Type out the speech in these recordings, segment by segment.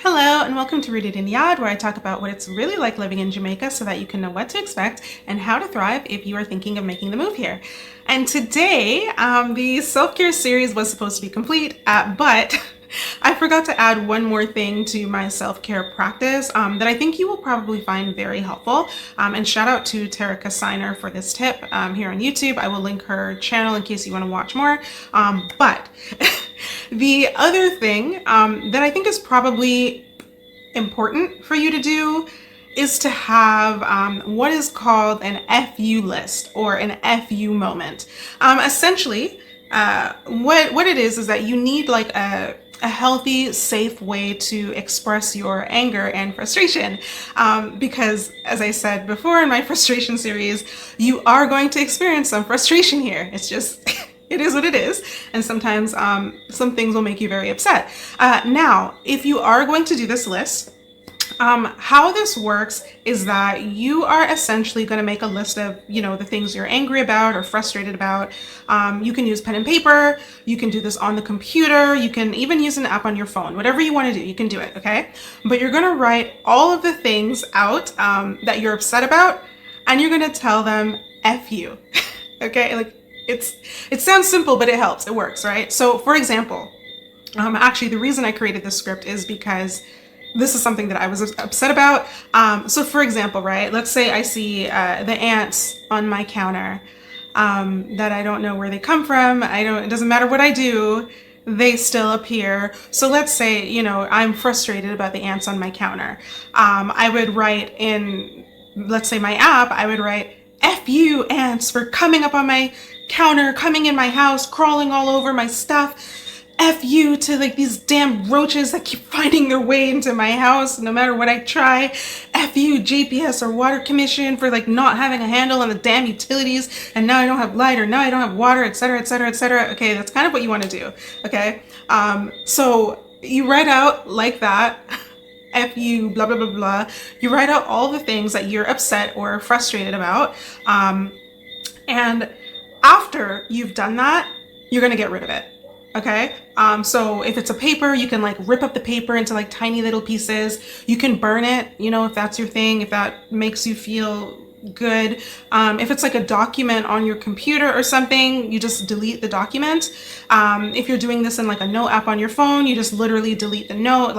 Hello and welcome to Rooted in Yad, where I talk about what it's really like living in Jamaica so that you can know what to expect and how to thrive if you are thinking of making the move here. And today, the self-care series was supposed to be complete, but I forgot to add one more thing to my self-care practice that I think you will probably find very helpful. And shout out to Tarika Signer for this tip here on YouTube. I will link her channel in case you want to watch more. But the other thing that I think is probably important for you to do is to have what is called an FU list or an FU moment. Essentially, what it is that you need like a healthy, safe way to express your anger and frustration. Because as I said before in my frustration series, you are going to experience some frustration here. It's just, it is what it is. And sometimes some things will make you very upset. Now, if you are going to do this list, how this works is that you are essentially going to make a list of, the things you're angry about or frustrated about. You can use pen and paper. You can do this on the computer. You can even use an app on your phone. Whatever you want to do, you can do it, okay? But you're going to write all of the things out that you're upset about, and you're going to tell them F you, okay? Like, it sounds simple, but it helps. It works, right? So, for example, actually, the reason I created this script is because this is something that I was upset about. So for example, right, let's say I see the ants on my counter that I don't know where they come from. It doesn't matter what I do, they still appear. So let's say, I'm frustrated about the ants on my counter. I would write in, let's say my app, I would write, F you ants for coming up on my counter, coming in my house, crawling all over my stuff. F you to like these damn roaches that keep finding their way into my house no matter what I try. F you JPS or Water Commission for like not having a handle on the damn utilities, and now I don't have light or now I don't have water, etc, etc, etc. Okay, that's kind of what you want to do. Okay, so you write out like that. F you, blah blah blah blah. You write out all the things that you're upset or frustrated about, and after you've done that, you're gonna get rid of it. Okay, so if it's a paper, you can like rip up the paper into like tiny little pieces. You can burn it, if that's your thing, if that makes you feel good. If it's like a document on your computer or something, you just delete the document. If you're doing this in like a note app on your phone, you just literally delete the note.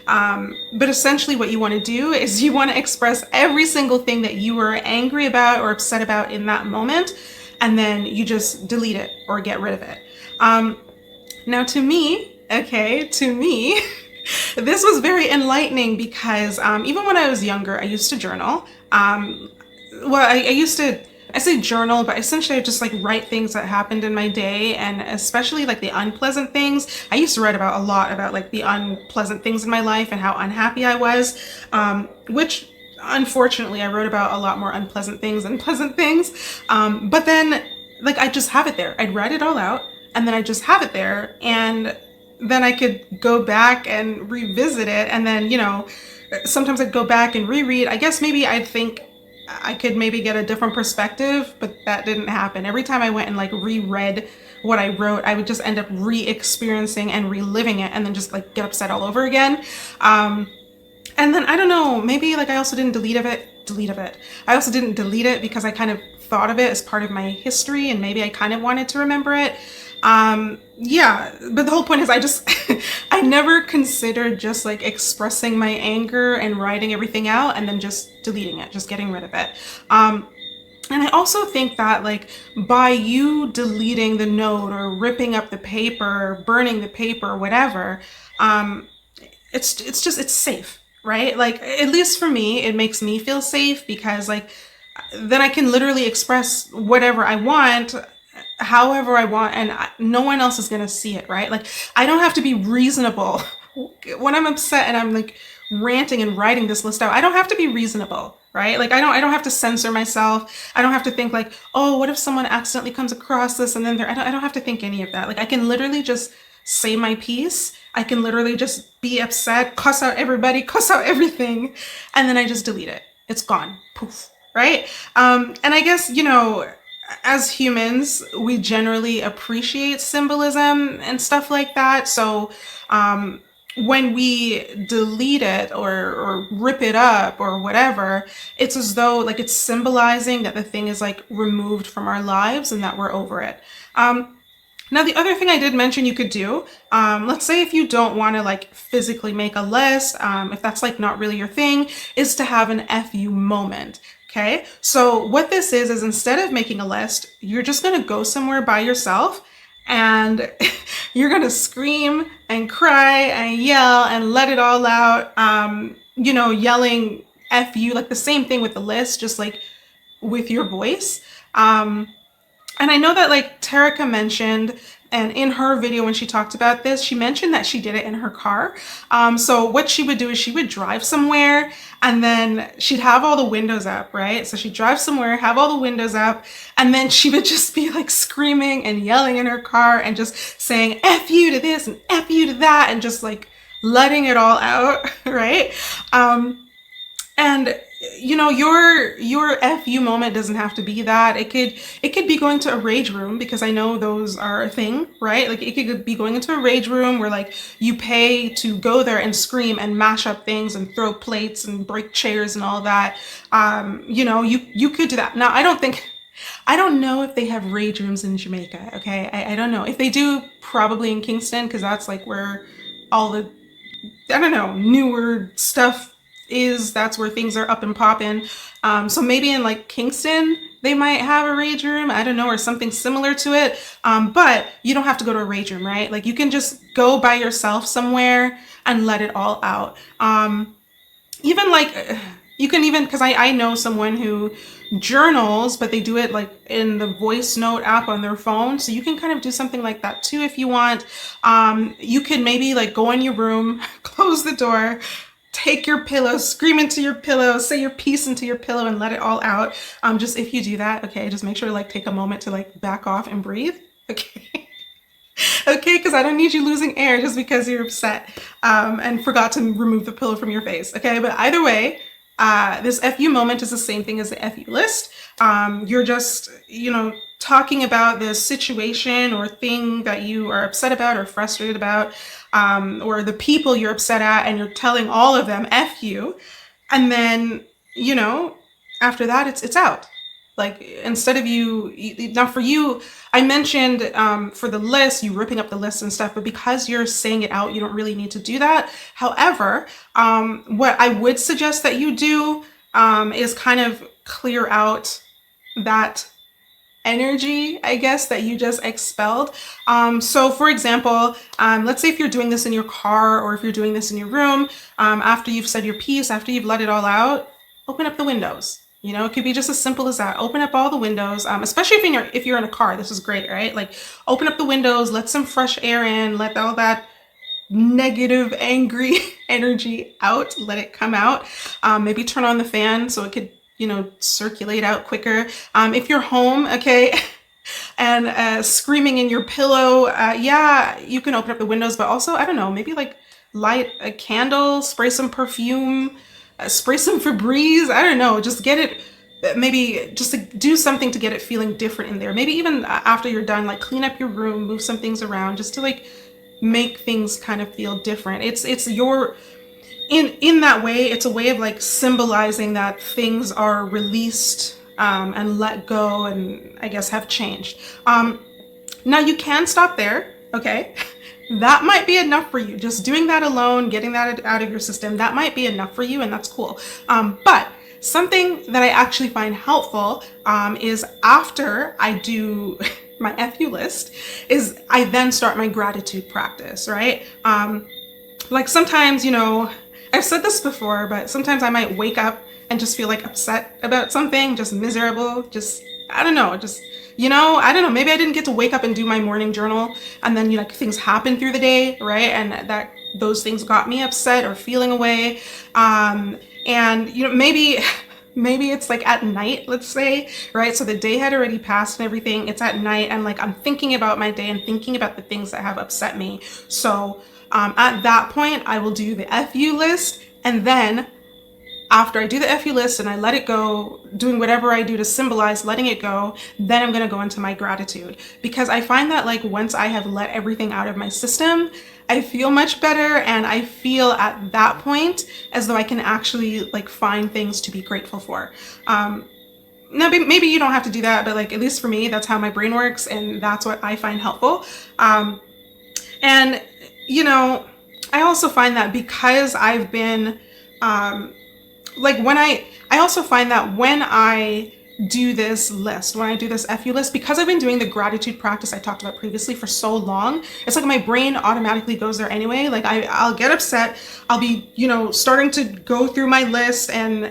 But essentially what you want to do is you want to express every single thing that you were angry about or upset about in that moment, and then you just delete it or get rid of it. Now to me, this was very enlightening because even when I was younger, I used to journal. I say journal, but essentially I just like write things that happened in my day, and especially like the unpleasant things. I used to write about a lot about like the unpleasant things in my life and how unhappy I was, which unfortunately I wrote about a lot more unpleasant things than pleasant things. But then like I just have it there. I'd write it all out, and then I just have it there, and then I could go back and revisit it, and then, sometimes I'd go back and reread. I guess maybe I'd think I could maybe get a different perspective, but that didn't happen. Every time I went and like reread what I wrote, I would just end up re-experiencing and reliving it, and then just like get upset all over again. And then I don't know, maybe like I also didn't delete it. I also didn't delete it because I kind of thought of it as part of my history, and maybe I kind of wanted to remember it. Yeah, but the whole point is I never considered just like expressing my anger and writing everything out and then just deleting it, just getting rid of it. And I also think that like by you deleting the note or ripping up the paper, burning the paper, whatever, it's safe, right? Like, at least for me, it makes me feel safe because like then I can literally express whatever I want, however I want, and no one else is gonna see it, right? Like, I don't have to be reasonable when I'm upset and I'm like ranting and writing this list out. I don't have to be reasonable, right? Like, I don't have to censor myself. I don't have to think like, oh, what if someone accidentally comes across this and then I don't have to think any of that. Like, I can literally just say my piece. I can literally just be upset, cuss out everybody, cuss out everything, and then I just delete it. It's gone. Poof. Right? And I guess, as humans, we generally appreciate symbolism and stuff like that. So when we delete it or rip it up or whatever, it's as though like it's symbolizing that the thing is like removed from our lives and that we're over it. Now, the other thing I did mention you could do, let's say if you don't want to like physically make a list, if that's like not really your thing, is to have an FU moment. Okay, so what this is instead of making a list, you're just gonna go somewhere by yourself and you're gonna scream and cry and yell and let it all out. Yelling FU, like the same thing with the list, just like with your voice. And I know that like Tarika mentioned, and in her video when she talked about this, she mentioned that she did it in her car. So what she would do is she would drive somewhere and then she'd have all the windows up, right? So she'd drive somewhere, have all the windows up, and then she would just be like screaming and yelling in her car and just saying F you to this and F you to that and just like letting it all out, right? And your FU moment doesn't have to be that. It could be going to a rage room, because I know those are a thing, right? Like it could be going into a rage room where like you pay to go there and scream and mash up things and throw plates and break chairs and all that. You could do that. Now I don't know if they have rage rooms in Jamaica. Okay, I don't know if they do. Probably in Kingston, because that's like where all the, I don't know, newer stuff is. That's where things are up and popping. So maybe in like Kingston, they might have a rage room, I don't know, or something similar to it. But you don't have to go to a rage room, right? Like you can just go by yourself somewhere and let it all out. Even like, you can even, because I know someone who journals, but they do it like in the voice note app on their phone. So you can kind of do something like that too if you want. You can maybe like go in your room, close the door, take your pillow, scream into your pillow, say your piece into your pillow and let it all out. Just if you do that, okay, just make sure to like take a moment to like back off and breathe. Okay. Okay, because I don't need you losing air just because you're upset and forgot to remove the pillow from your face. Okay, but either way, this FU moment is the same thing as the FU list. You're just, talking about the situation or thing that you are upset about or frustrated about, or the people you're upset at, and you're telling all of them F you. And then, after that, it's out. Like instead of now for you, I mentioned for the list, you ripping up the list and stuff, but because you're saying it out, you don't really need to do that. However, what I would suggest that you do is kind of clear out that energy, I guess, that you just expelled. So for example, let's say if you're doing this in your car or if you're doing this in your room, after you've said your piece, after you've let it all out, open up the windows. It could be just as simple as that. Open up all the windows, especially if you're in a car. This is great, right? Like open up the windows, let some fresh air in, let all that negative, angry energy out, let it come out. Maybe turn on the fan so it could, circulate out quicker. If you're home, okay, and screaming in your pillow, yeah, you can open up the windows, but also, I don't know, maybe like light a candle, spray some perfume, spray some Febreze, I don't know, just get it, maybe just to do something to get it feeling different in there. Maybe even after you're done, like clean up your room, move some things around, just to like make things kind of feel different. It's your, in that way, it's a way of like symbolizing that things are released and let go, and I guess have changed. Now you can stop there, okay? That might be enough for you. Just doing that alone, getting that out of your system, that might be enough for you, and that's cool. But something that I actually find helpful is after I do my FU list, is I then start my gratitude practice, right? Like sometimes, I've said this before, but sometimes I might wake up and just feel like upset about something, just miserable, just, I don't know, I don't know, maybe I didn't get to wake up and do my morning journal, and then, things happen through the day, right? And those things got me upset or feeling away. And, maybe it's like at night, let's say, right? So the day had already passed and everything, it's at night, and like I'm thinking about my day and thinking about the things that have upset me. So at that point, I will do the FU list, and then after I do the FU list and I let it go, doing whatever I do to symbolize letting it go, then I'm gonna go into my gratitude. Because I find that like once I have let everything out of my system, I feel much better, and I feel at that point as though I can actually like find things to be grateful for. Now, maybe you don't have to do that, but like at least for me, that's how my brain works, and that's what I find helpful. And you know, I also find that because I've been like I also find that when I do this list, when I do this FU list, because I've been doing the gratitude practice I talked about previously for so long, it's like my brain automatically goes there anyway. Like I'll get upset, I'll be, you know, starting to go through my list and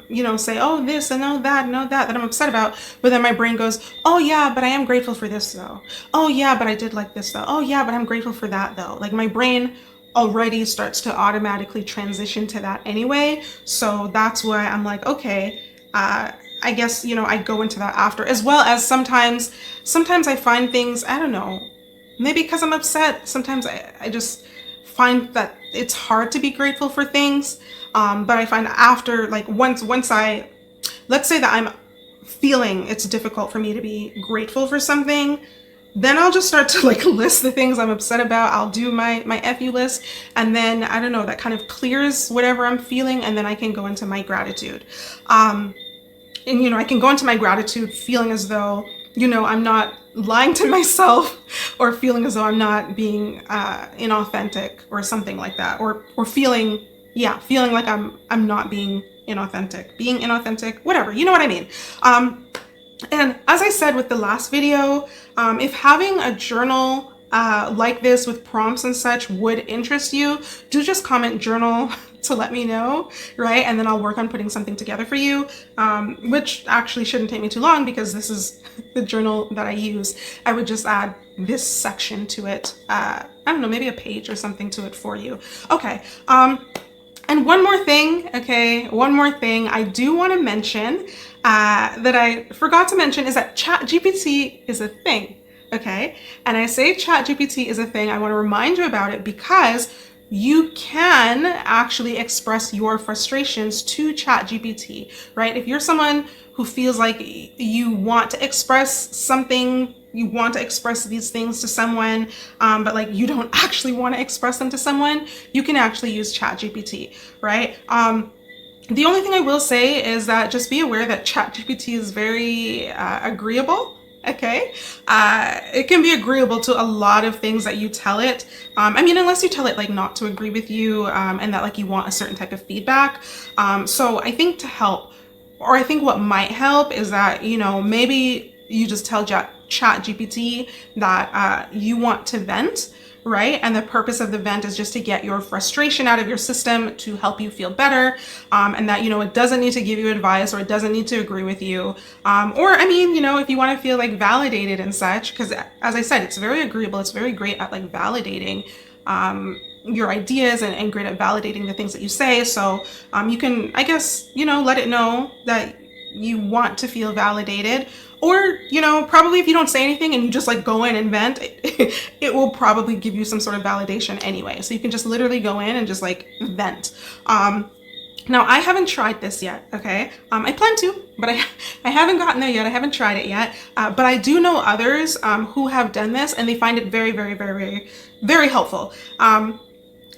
you know, say, oh, this and oh, that and oh, that I'm upset about. But then my brain goes, oh yeah, but I am grateful for this though. Oh yeah, but I did like this though. Oh yeah, but I'm grateful for that though. Like my brain already starts to automatically transition to that anyway. So that's why I'm like, okay, I guess, you know, I go into that after, as well as sometimes I find things, I don't know, maybe because I'm upset, sometimes I just find that it's hard to be grateful for things. But I find after, like once let's say that I'm feeling it's difficult for me to be grateful for something, then I'll just start to like list the things I'm upset about. I'll do my FU list, and then I don't know, that kind of clears whatever I'm feeling, and then I can go into my gratitude. And you know, I can go into my gratitude feeling as though, you know, I'm not lying to myself, or feeling as though I'm not being inauthentic or something like that, or feeling like I'm not being inauthentic, whatever, you know what I mean. And as I said with the last video, if having a journal like this with prompts and such would interest you, do just comment journal to let me know, right? And then I'll work on putting something together for you, which actually shouldn't take me too long because this is the journal that I use. I would just add this section to it. I don't know, maybe a page or something to it for you. Okay. And one more thing I do want to mention that I forgot to mention is that ChatGPT is a thing, okay? And I say ChatGPT is a thing, I want to remind you about it because you can actually express your frustrations to ChatGPT, right? If you're someone who feels like you want to express something, you want to express these things to someone, but like you don't actually want to express them to someone, you can actually use ChatGPT, right? The only thing I will say is that just be aware that ChatGPT is very agreeable. Okay, it can be agreeable to a lot of things that you tell it. I mean, unless you tell it like not to agree with you, and that like you want a certain type of feedback. So I think to help, or I think what might help is that, you know, maybe you just tell ChatGPT that you want to vent, right? And the purpose of the vent is just to get your frustration out of your system to help you feel better. And that, you know, it doesn't need to give you advice, or it doesn't need to agree with you. Or, I mean, you know, if you want to feel like validated and such, because as I said, it's very agreeable. It's very great at like validating your ideas and great at validating the things that you say. So you can, I guess, you know, let it know that you want to feel validated. Or, you know, probably if you don't say anything and you just like go in and vent, it will probably give you some sort of validation anyway. So you can just literally go in and just like vent. Now, I haven't tried this yet, okay? I plan to, but I haven't gotten there yet. I haven't tried it yet. But I do know others who have done this, and they find it very, very, very, very, very helpful. And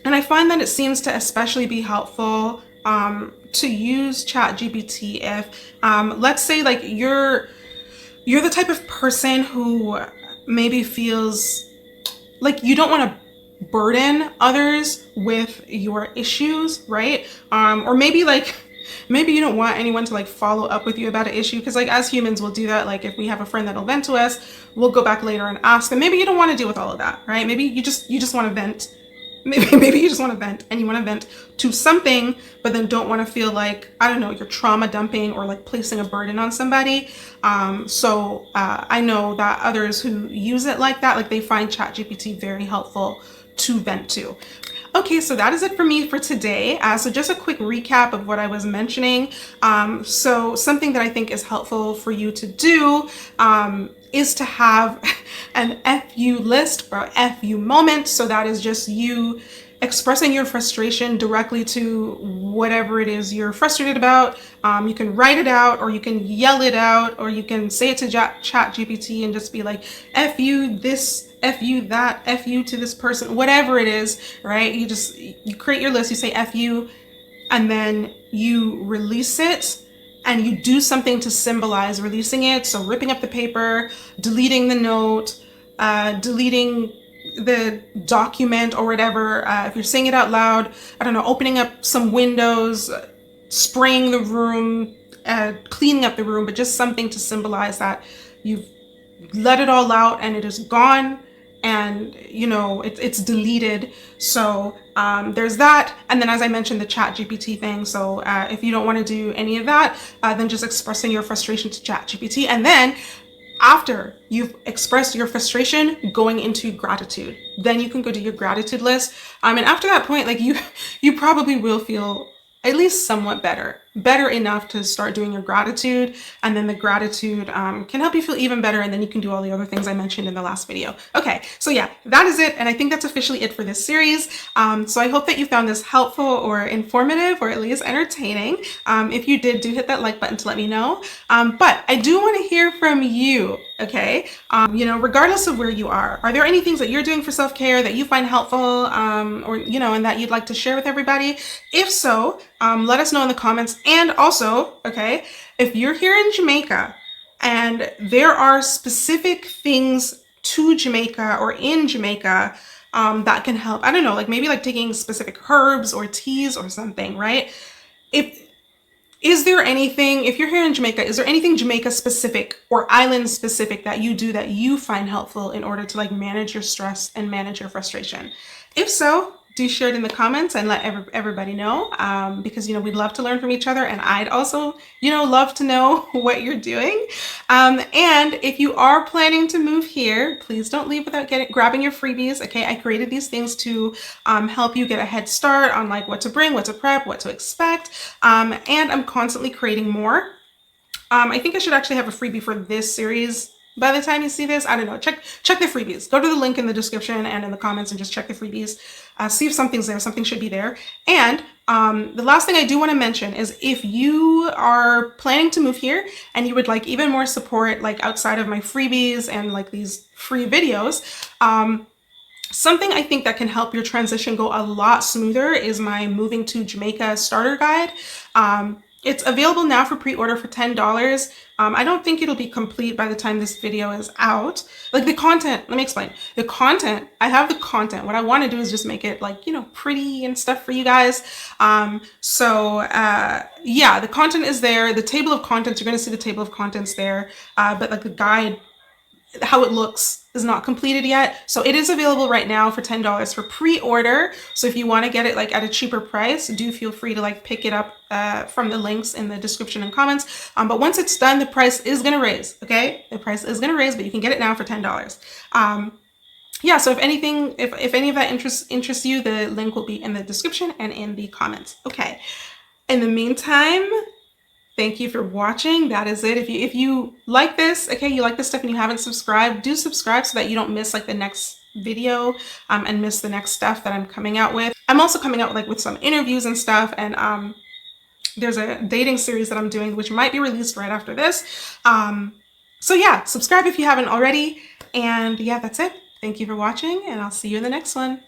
I find that it seems to especially be helpful to use ChatGPT if, let's say, like you're the type of person who maybe feels like you don't want to burden others with your issues, right? Or maybe you don't want anyone to like follow up with you about an issue, because like as humans we'll do that. Like if we have a friend that'll vent to us, we'll go back later and ask them. Maybe you don't want to deal with all of that, right? Maybe you just want to vent. Maybe you just want to vent, and you want to vent to something, but then don't want to feel like, I don't know, you're trauma dumping or like placing a burden on somebody. So I know that others who use it like that, like they find ChatGPT very helpful to vent to. Okay, so that is it for me for today. So just a quick recap of what I was mentioning. So something that I think is helpful for you to do is to have an FU list or FU moment. So that is just you expressing your frustration directly to whatever it is you're frustrated about. You can write it out, or you can yell it out, or you can say it to chat GPT and just be like, F you this, F you that, F you to this person, whatever it is, right? You create your list, you say F you, and then you release it, and you do something to symbolize releasing it. So ripping up the paper, deleting the note, deleting the document or whatever. If you're saying it out loud, I don't know, opening up some windows, spraying the room, cleaning up the room, but just something to symbolize that you've let it all out and it is gone, and it's deleted. So there's that. And then, as I mentioned, the chat GPT thing. So if you don't want to do any of that, then just expressing your frustration to chat GPT, and then after you've expressed your frustration, going into gratitude, then you can go to your gratitude list. And after that point, like you probably will feel at least somewhat better enough to start doing your gratitude. And then the gratitude can help you feel even better. And then you can do all the other things I mentioned in the last video. Okay, so yeah, that is it. And I think that's officially it for this series. So I hope that you found this helpful or informative, or at least entertaining. If you did, do hit that like button to let me know. But I do want to hear from you, okay? Regardless of where you are there any things that you're doing for self-care that you find helpful, or and that you'd like to share with everybody? If so, let us know in the comments. And also, okay, if you're here in Jamaica and there are specific things to Jamaica or in Jamaica that can help, I don't know, like maybe like taking specific herbs or teas or something, right? Is there anything, if you're here in Jamaica, is there anything Jamaica specific or island specific that you do that you find helpful in order to like manage your stress and manage your frustration? If so, do share it in the comments and let everybody know, because we'd love to learn from each other, and I'd also love to know what you're doing. And if you are planning to move here, please don't leave without grabbing your freebies. Okay, I created these things to help you get a head start on like what to bring, what to prep, what to expect, and I'm constantly creating more. I think I should actually have a freebie for this series by the time you see this. I don't know. Check the freebies. Go to the link in the description and in the comments and just check the freebies. See if something's there. Something should be there. And the last thing I do want to mention is, if you are planning to move here and you would like even more support, like outside of my freebies and like these free videos, something I think that can help your transition go a lot smoother is my Moving to Jamaica starter guide. It's available now for pre-order for $10. I don't think it'll be complete by the time this video is out. Like the content, let me explain. The content, I have the content. What I want to do is just make it like, pretty and stuff for you guys. Yeah, the content is there. The table of contents, you're going to see the table of contents there. But like the guide, how it looks, is not completed yet. So it is available right now for $10 for pre-order. So if you want to get it like at a cheaper price, do feel free to like pick it up from the links in the description and comments. But once it's done, the price is going to raise. Okay, the price is going to raise, but you can get it now for $10. Yeah, so if anything, if any of that interests you, the link will be in the description and in the comments. Okay, in the meantime, thank you for watching. That is it. If you like this, okay, you like this stuff and you haven't subscribed, do subscribe so that you don't miss like the next video and miss the next stuff that I'm coming out with. I'm also coming out with some interviews and stuff, and there's a dating series that I'm doing which might be released right after this. So yeah, subscribe if you haven't already. And yeah, that's it. Thank you for watching, and I'll see you in the next one.